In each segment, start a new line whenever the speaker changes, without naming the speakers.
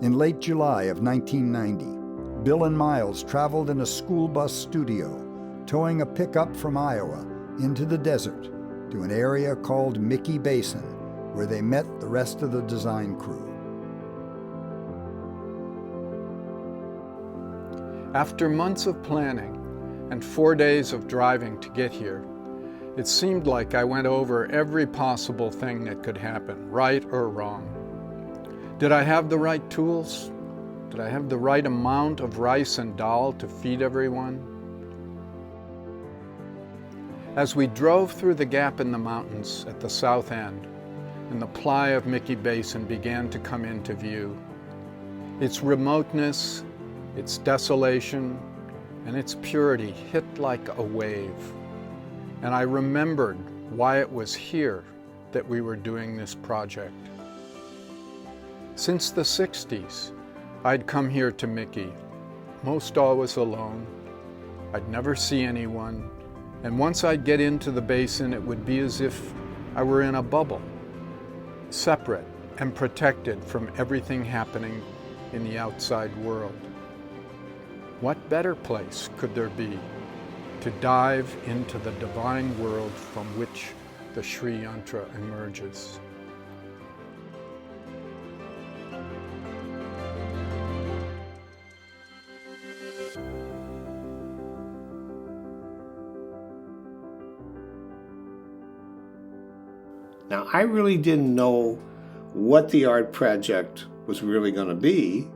In late July of 1990, Bill and Miles traveled in a school bus studio, towing a pickup from Iowa into the desert to an area called Mickey Basin, where they met the rest of the design crew.
After months of planning and 4 days of driving to get here, it seemed like I went over every possible thing that could happen, right or wrong. Did I have the right tools? Did I have the right amount of rice and dal to feed everyone? As we drove through the gap in the mountains at the south end, and the ply of Mickey Basin began to come into view, its remoteness, its desolation, and its purity hit like a wave. And I remembered why it was here that we were doing this project. Since the 60s, I'd come here to Mickey, most always alone. I'd never see anyone, and once I'd get into the basin, it would be as if I were in a bubble, separate and protected from everything happening in the outside world. What better place could there be to dive into the divine world from which the Sri Yantra emerges?
Now, I really didn't know what the art project was really going to be,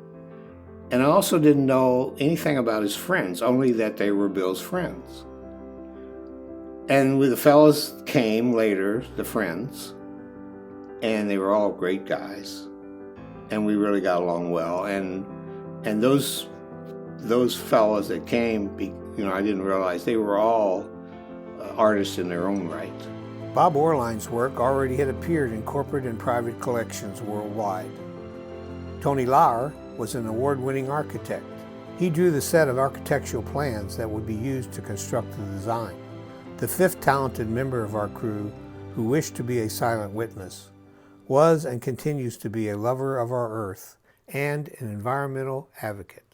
and I also didn't know anything about his friends, only that they were Bill's friends. And the fellows came later, the friends, and they were all great guys, and we really got along well. And those fellows that came, I didn't realize they were all artists in their own right.
Bob Orline's work already had appeared in corporate and private collections worldwide. Tony Lauer was an award-winning architect. He drew the set of architectural plans that would be used to construct the design. The fifth talented member of our crew, who wished to be a silent witness, was and continues to be a lover of our earth and an environmental advocate.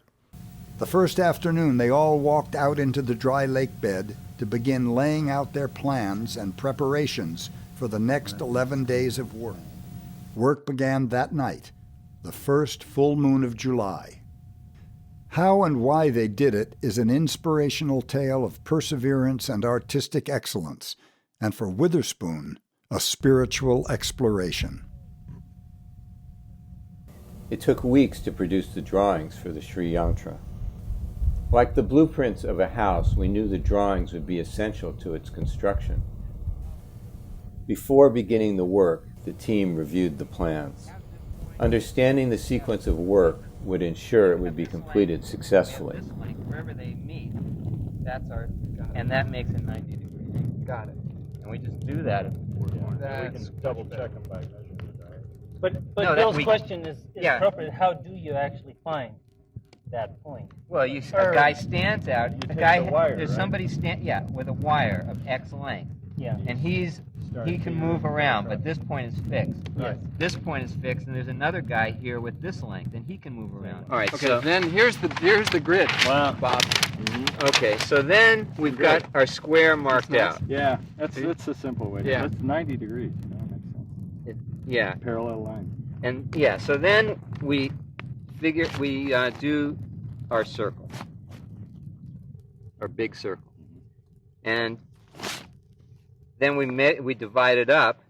The first afternoon, they all walked out into the dry lake bed to begin laying out their plans and preparations for the next 11 days of work. Work began that night, the first full moon of July. How and why they did it is an inspirational tale of perseverance and artistic excellence, and for Witherspoon, a spiritual exploration.
It took weeks to produce the drawings for the Sri Yantra. Like the blueprints of a house, we knew the drawings would be essential to its construction. Before beginning the work, the team reviewed the plans. Understanding the sequence of work would ensure it would be completed successfully.
Wherever they meet, that's our, and that makes a 90 degree angle. Got it. And we just do that.
We can double check them by measuring it.
But
No,
Bill's question is
yeah.
appropriate. How do you actually find that point?
Well, a guy stands out. A guy,
the wire,
there's
right?
somebody with a wire of X length,
Yeah.
and he can move around, but this point is fixed.
Yes.
This point is fixed, and there's another guy here with this length, and he can move around. All right.
Okay,
So
then here's the grid,
Wow.
Bob.
okay. So then we've got our square marked
That's
out.
Yeah, that's a simple way.
Yeah.
That's 90 degrees. It makes sense.
Yeah.
Parallel line.
And yeah. So then we do our circle, our big circle, and then we divide it up,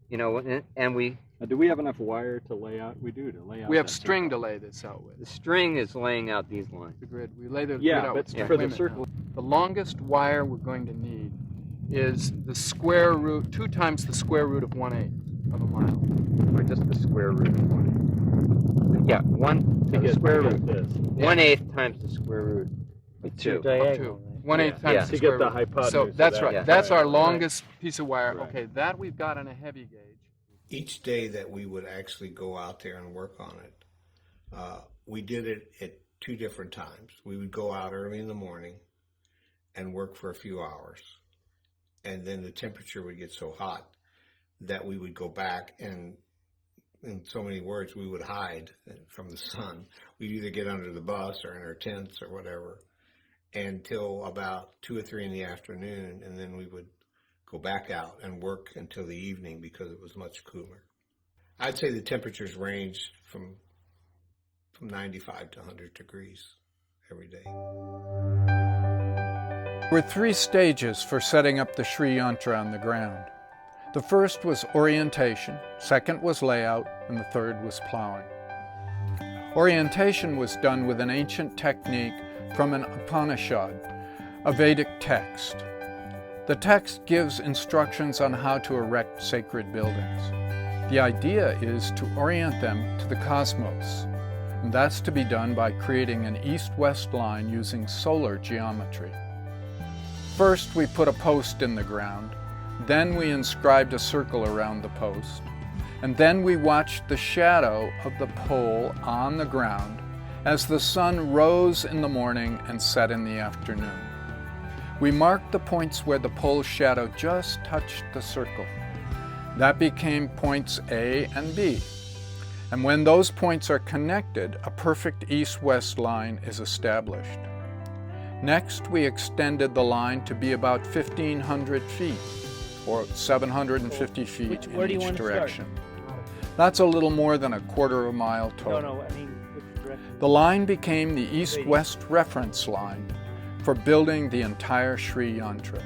and we.
Do we have enough wire to lay out? We do, to lay out.
We have
that
string to
circle.
lay this out with.
The string is laying out these lines.
The grid. We lay the grid
Yeah,
out
but
with
for
string.
the
Wait a minute
circle.
now. The longest wire we're going to need is the square root, 2 times the square root of 1/8 of a mile.
Or just the square root of 1/8. Yeah,
To get
square root.
this.
1/8 times the square root of 2.
Diagonal, right?
1/8
Yeah.
times
Yeah.
the
To
square
get the
root.
hypotenuse.
So
of
that's
that
right.
Yeah.
That's our
wire,
longest piece of wire.
Right.
Okay, that we've got on a heavy gauge.
Each day that we would actually go out there and work on it, we did it at 2 different times. We would go out early in the morning and work for a few hours. And then the temperature would get so hot that we would go back and in so many words, we would hide from the sun. We'd either get under the bus or in our tents or whatever until about 2 or 3 in the afternoon, and then we would go back out and work until the evening because it was much cooler. I'd say the temperatures ranged from 95 to 100 degrees every day.
There were 3 stages for setting up the Sri Yantra on the ground. The first was orientation, second was layout, and the third was plowing. Orientation was done with an ancient technique from an Upanishad, a Vedic text. The text gives instructions on how to erect sacred buildings. The idea is to orient them to the cosmos, and that's to be done by creating an east-west line using solar geometry. First, we put a post in the ground, then we inscribed a circle around the post, and then we watched the shadow of the pole on the ground as the sun rose in the morning and set in the afternoon. We marked the points where the pole's shadow just touched the circle. That became points A and B. And when those points are connected, a perfect east-west line is established. Next, we extended the line to be about 1,500 feet, or 750 feet in each direction. That's a little more than a quarter of a mile total.
Which direction?
The line became the east-west reference line for building the entire Sri Yantra.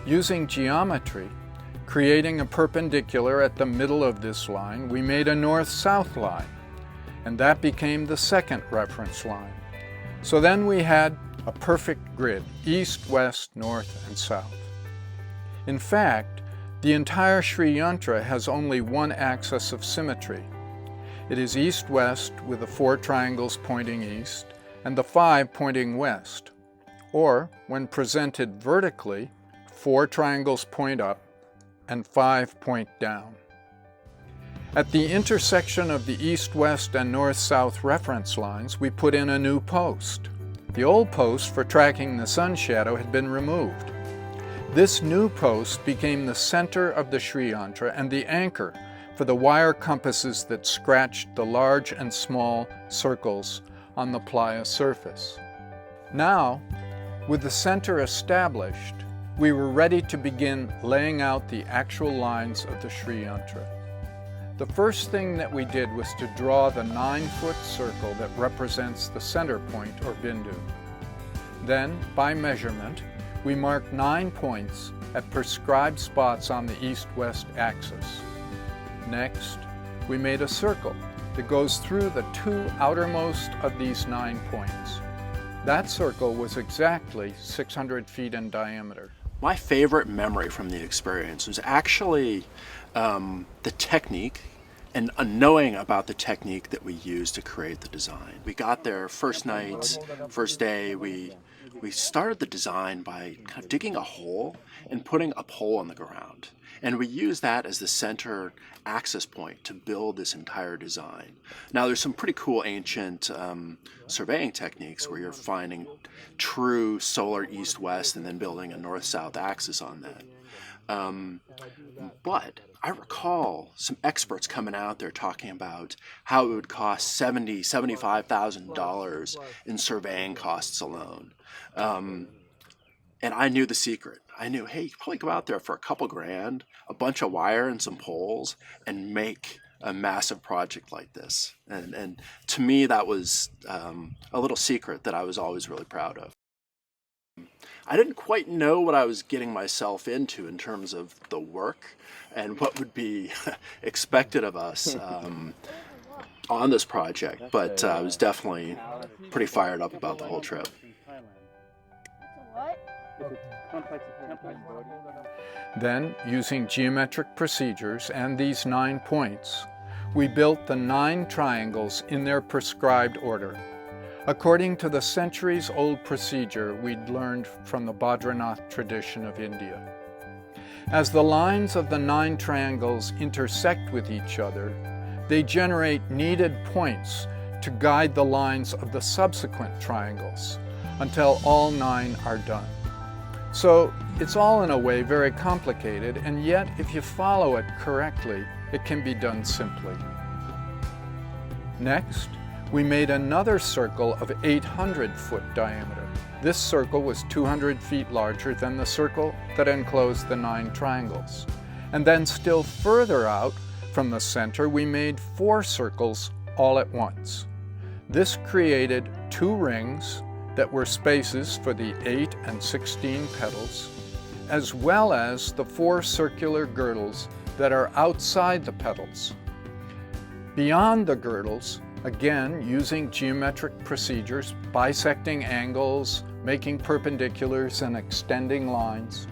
Using geometry, creating a perpendicular at the middle of this line, we made a north-south line, and that became the second reference line. So then we had a perfect grid, east, west, north, and south. In fact, the entire Sri Yantra has only one axis of symmetry. It is east-west with the 4 triangles pointing east and the 5 pointing west. Or, when presented vertically, 4 triangles point up and 5 point down. At the intersection of the east-west and north-south reference lines, we put in a new post. The old post for tracking the sun shadow had been removed. This new post became the center of the Sri Yantra and the anchor for the wire compasses that scratched the large and small circles on the playa surface. Now, with the center established, we were ready to begin laying out the actual lines of the Sri Yantra. The first thing that we did was to draw the 9-foot circle that represents the center point, or bindu. Then, by measurement, we marked 9 points at prescribed spots on the east-west axis. Next, we made a circle that goes through the 2 outermost of these 9 points. That circle was exactly 600 feet in diameter.
My favorite memory from the experience was actually the technique and knowing about the technique that we used to create the design. We got there first night, first day, we started the design by kind of digging a hole and putting a pole on the ground. And we used that as the center access point to build this entire design. Now there's some pretty cool ancient surveying techniques where you're finding true solar east-west and then building a north-south axis on that. But I recall some experts coming out there talking about how it would cost $75,000 in surveying costs alone. And I knew the secret. I knew, hey, you could probably go out there for a couple grand, a bunch of wire and some poles, and make a massive project like this. And to me, that was a little secret that I was always really proud of. I didn't quite know what I was getting myself into in terms of the work and what would be expected of us on this project, but I was definitely pretty fired up about the whole trip.
Then, using geometric procedures and these 9 points, we built the 9 triangles in their prescribed order, according to the centuries-old procedure we'd learned from the Badranath tradition of India. As the lines of the 9 triangles intersect with each other, they generate needed points to guide the lines of the subsequent triangles until all 9 are done. So it's all in a way very complicated, and yet if you follow it correctly, it can be done simply. Next, we made another circle of 800-foot diameter. This circle was 200 feet larger than the circle that enclosed the 9 triangles. And then still further out from the center, we made 4 circles all at once. This created 2 rings that were spaces for the 8 and 16 petals, as well as the 4 circular girdles that are outside the petals. Beyond the girdles, again using geometric procedures, bisecting angles, making perpendiculars and extending lines,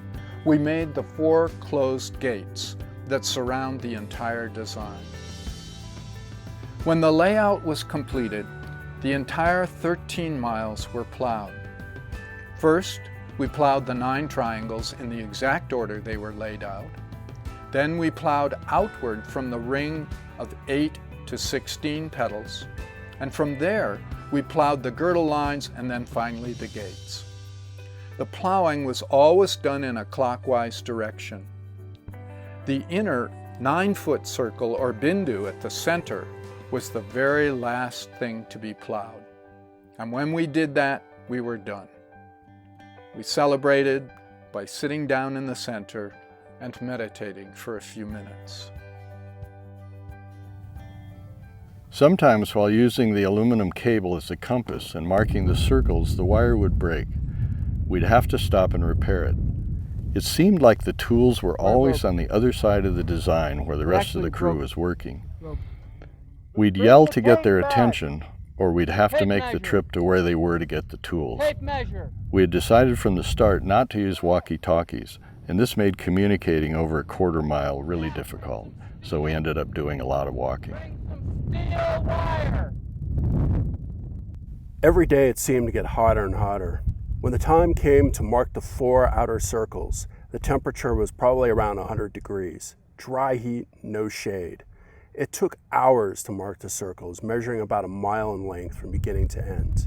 we made the 4 closed gates that surround the entire design. When the layout was completed, the entire 13 miles were plowed. First, we plowed the 9 triangles in the exact order they were laid out. Then we plowed outward from the ring of 8 to 16 petals, and from there we plowed the girdle lines and then finally the gates. The plowing was always done in a clockwise direction. The inner 9-foot circle or bindu at the center was the very last thing to be plowed. And when we did that, we were done. We celebrated by sitting down in the center and meditating for a few minutes.
Sometimes while using the aluminum cable as a compass and marking the circles, the wire would break. We'd have to stop and repair it. It seemed like the tools were always on the other side of the design where the rest of the crew was working. We'd yell to get their attention, or we'd have to make the trip to where they were to get the tools. We had decided from the start not to use walkie-talkies, and this made communicating over a quarter mile really difficult, so we ended up doing a lot of walking.
Every day it seemed to get hotter and hotter. When the time came to mark the 4 outer circles, the temperature was probably around 100 degrees. Dry heat, no shade. It took hours to mark the circles, measuring about a mile in length from beginning to end.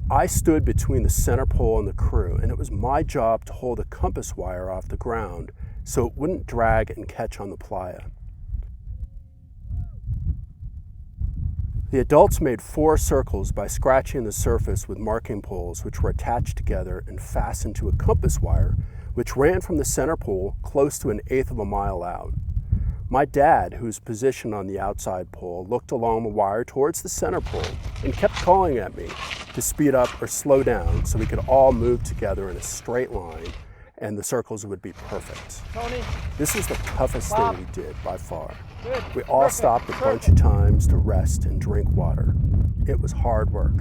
I stood between the center pole and the crew, and it was my job to hold a compass wire off the ground so it wouldn't drag and catch on the playa. The adults made 4 circles by scratching the surface with marking poles which were attached together and fastened to a compass wire which ran from the center pole close to 1/8 of a mile out. My dad, who was positioned on the outside pole, looked along the wire towards the center pole and kept calling at me to speed up or slow down so we could all move together in a straight line and the circles would be perfect. This was the toughest thing we did by far. We all stopped a bunch of times to rest and drink water. It was hard work.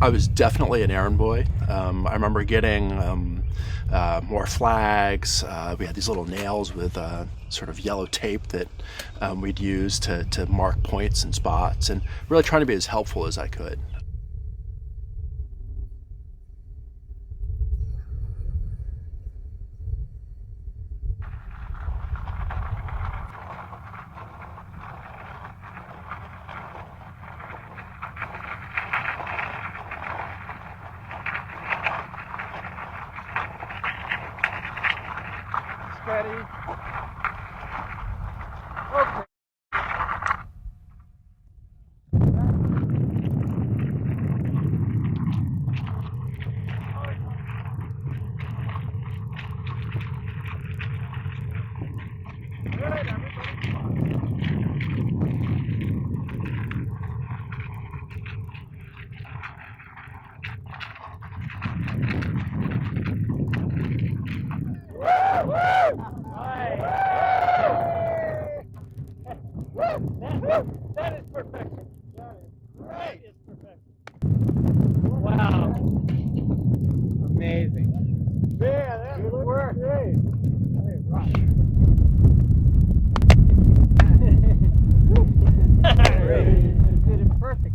I was definitely an errand boy. I remember getting more flags. We had these little nails with sort of yellow tape that we'd use to mark points and spots, and really trying to be as helpful as I could.
Steady. Okay.
That is perfection. That is perfection. Wow. Amazing. Yeah, that worked. Great. Great. You did it perfect.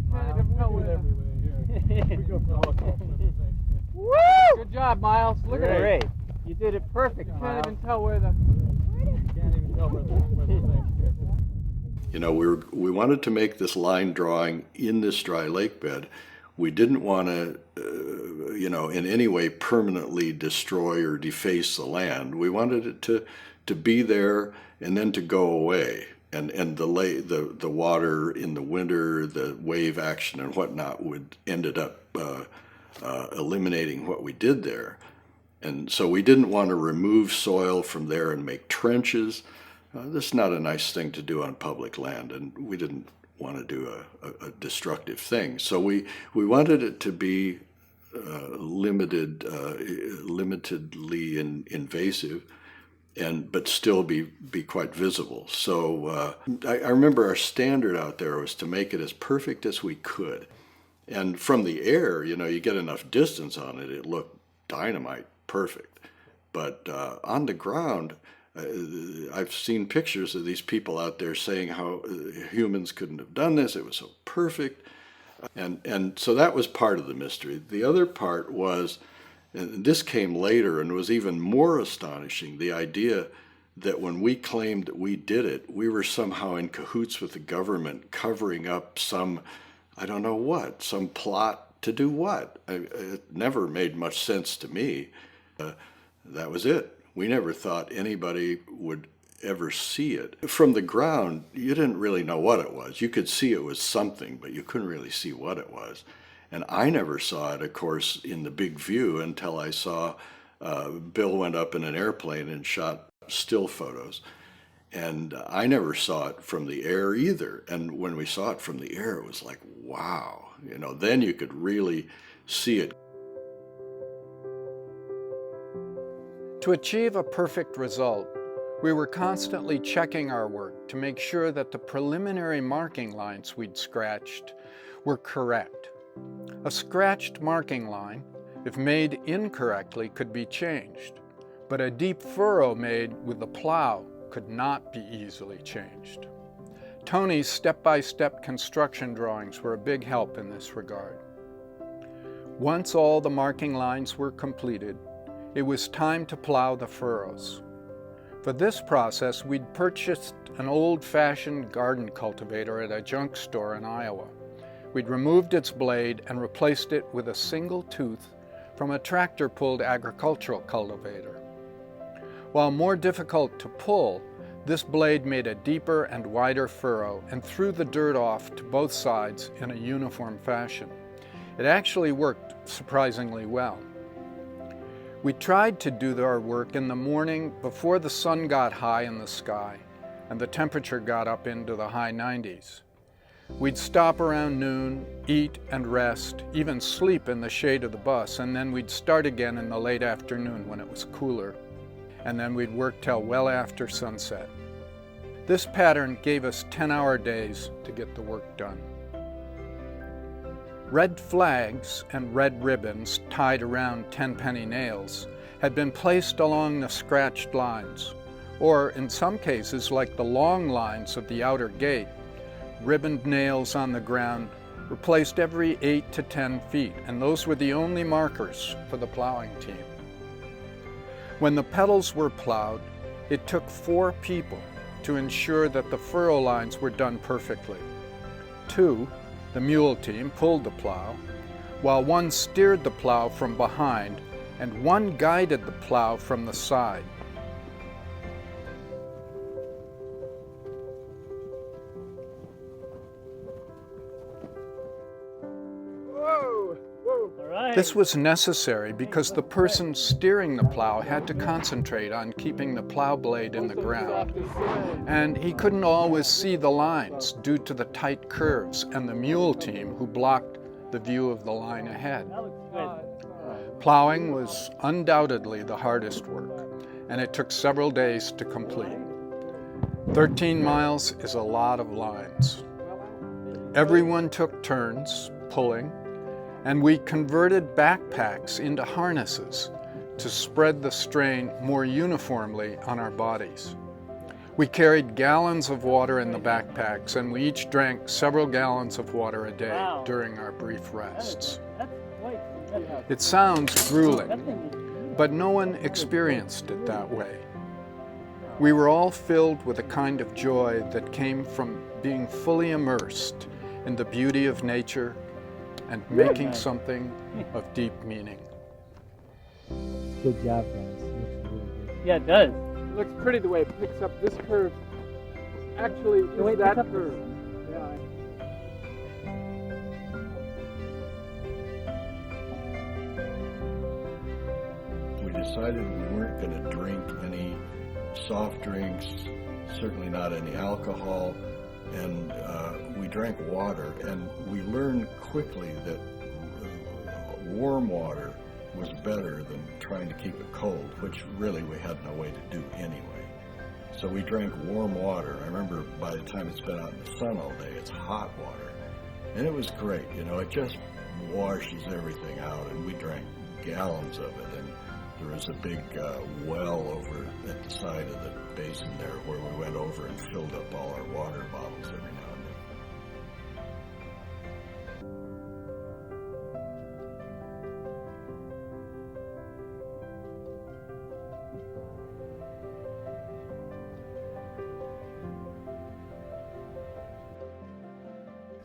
Woo! Good job, Miles. Look at it. You did it perfect. You can't even tell where the...
You know, we wanted to make this line drawing in this dry lake bed. We didn't want to, in any way permanently destroy or deface the land. We wanted it to be there and then to go away. And the water in the winter, the wave action and whatnot ended up eliminating what we did there. And so we didn't want to remove soil from there and make trenches. This is not a nice thing to do on public land, and we didn't want to do a destructive thing. So we wanted it to be limitedly invasive, but still be quite visible. So I remember our standard out there was to make it as perfect as we could. And from the air, you get enough distance on it, it looked dynamite perfect. But on the ground, I've seen pictures of these people out there saying how humans couldn't have done this. It was so perfect. And so that was part of the mystery. The other part was, and this came later and was even more astonishing, the idea that when we claimed that we did it, we were somehow in cahoots with the government covering up some, I don't know what, some plot to do what. It never made much sense to me. That was it. We never thought anybody would ever see it. From the ground, you didn't really know what it was. You could see it was something, but you couldn't really see what it was. And I never saw it, of course, in the big view until I saw Bill went up in an airplane and shot still photos. And I never saw it from the air either. And when we saw it from the air, it was like, wow. Then you could really see it.
To achieve a perfect result, we were constantly checking our work to make sure that the preliminary marking lines we'd scratched were correct. A scratched marking line, if made incorrectly, could be changed, but a deep furrow made with the plow could not be easily changed. Tony's step-by-step construction drawings were a big help in this regard. Once all the marking lines were completed, it was time to plow the furrows. For this process, we'd purchased an old-fashioned garden cultivator at a junk store in Iowa. We'd removed its blade and replaced it with a single tooth from a tractor-pulled agricultural cultivator. While more difficult to pull, this blade made a deeper and wider furrow and threw the dirt off to both sides in a uniform fashion. It actually worked surprisingly well. We tried to do our work in the morning before the sun got high in the sky and the temperature got up into the high 90s. We'd stop around noon, eat and rest, even sleep in the shade of the bus, and then we'd start again in the late afternoon when it was cooler. And then we'd work till well after sunset. This pattern gave us 10-hour days to get the work done. Red flags and red ribbons tied around tenpenny nails had been placed along the scratched lines, or in some cases, like the long lines of the outer gate, ribboned nails on the ground were placed every 8 to 10 feet, and those were the only markers for the plowing team. When the pedals were plowed, it took 4 people to ensure that the furrow lines were done perfectly. 2, the mule team, pulled the plow, while 1 steered the plow from behind and 1 guided the plow from the side. This was necessary because the person steering the plow had to concentrate on keeping the plow blade in the ground, and he couldn't always see the lines due to the tight curves and the mule team who blocked the view of the line ahead. Plowing was undoubtedly the hardest work, and it took several days to complete. 13 miles is a lot of lines. Everyone took turns pulling, and we converted backpacks into harnesses to spread the strain more uniformly on our bodies. We carried gallons of water in the backpacks, and we each drank several gallons of water a day during our brief rests. It sounds grueling, but no one experienced it that way. We were all filled with a kind of joy that came from being fully immersed in the beauty of nature and making something of deep meaning.
Good job, guys. Looks really good. Yeah, it does.
It looks pretty the way it picks up this curve. Actually,
The way it
that
picks up
curve.
this.
Yeah.
We decided we weren't going to drink any soft drinks, certainly not any alcohol, and we drank water, and we learned quickly that warm water was better than trying to keep it cold, which really we had no way to do anyway. So we drank warm water. I remember by the time it's been out in the sun all day, it's hot water. And it was great, you know, it just washes everything out, and we drank gallons of it. And there was a big well over at the side of the basin there where we went over and filled up all our water bottles every now and then.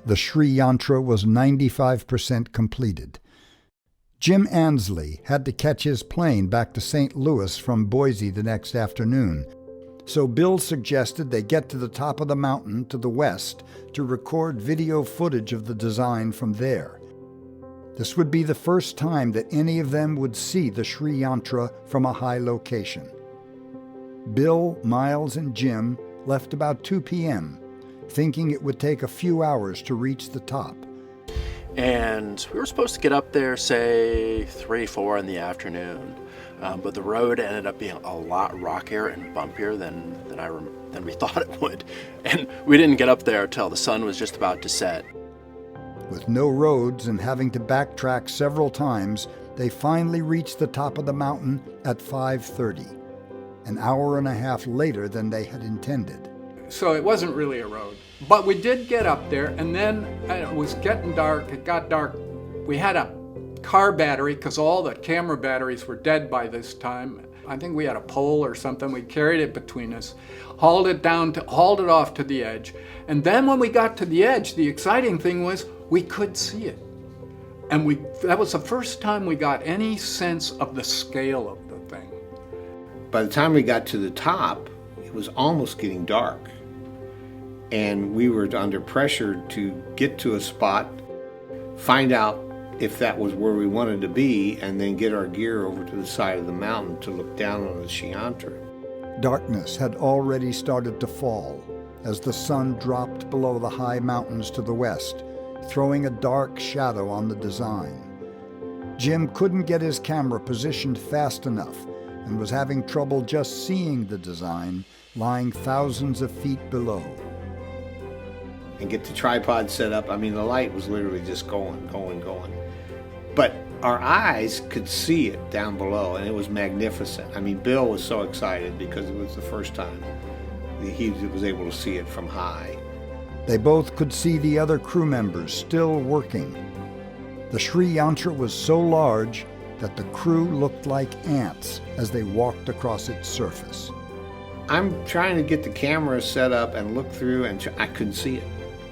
The Sri Yantra was 95% completed. Jim Ansley had to catch his plane back to St. Louis from Boise the next afternoon, so Bill suggested they get to the top of the mountain to the west to record video footage of the design from there. This would be the first time that any of them would see the Sri Yantra from a high location. Bill, Miles, and Jim left about 2 p.m., thinking it would take a few hours to reach the top.
And we were supposed to get up there, say, 3, 4 in the afternoon. But the road ended up being a lot rockier and bumpier than we thought it would. And we didn't get up there till the sun was just about to set.
With no roads and having to backtrack several times, they finally reached the top of the mountain at 5:30, an hour and a half later than they had intended.
So it wasn't really a road. But we did get up there, and then it was getting dark. It got dark. We had a car battery because all the camera batteries were dead by this time. I think we had a pole or something. We carried it between us, hauled it off to the edge. And then when we got to the edge, the exciting thing was we could see it. And that was the first time we got any sense of the scale of the thing.
By the time we got to the top, it was almost getting dark. And we were under pressure to get to a spot, find out if that was where we wanted to be, and then get our gear over to the side of the mountain to look down on the Sri Yantra.
Darkness had already started to fall as the sun dropped below the high mountains to the west, throwing a dark shadow on the design. Jim couldn't get his camera positioned fast enough and was having trouble just seeing the design lying thousands of feet below.
And get the tripod set up. I mean, the light was literally just going. But our eyes could see it down below, and it was magnificent. I mean, Bill was so excited because it was the first time he was able to see it from high.
They both could see the other crew members still working. The Sri Yantra was so large that the crew looked like ants as they walked across its surface.
I'm trying to get the camera set up and look through, and I couldn't see it.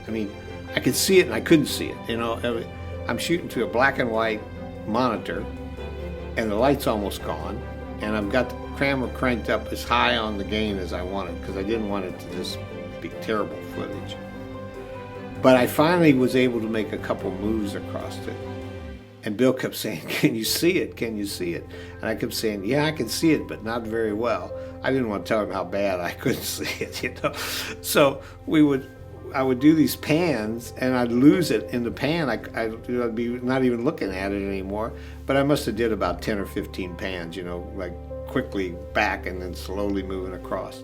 I mean, I could see it and I couldn't see it. You know, I'm shooting to a black and white monitor, and the light's almost gone, and I've got the camera cranked up as high on the gain as I wanted because I didn't want it to just be terrible footage. But I finally was able to make a couple moves across it. And Bill kept saying, "Can you see it? Can you see it?" And I kept saying, "Yeah, I can see it, but not very well." I didn't want to tell him how bad I couldn't see it, you know. So I would do these pans, and I'd lose it in the pan. I'd be not even looking at it anymore. But I must have did about 10 or 15 pans, you know, like quickly back and then slowly moving across.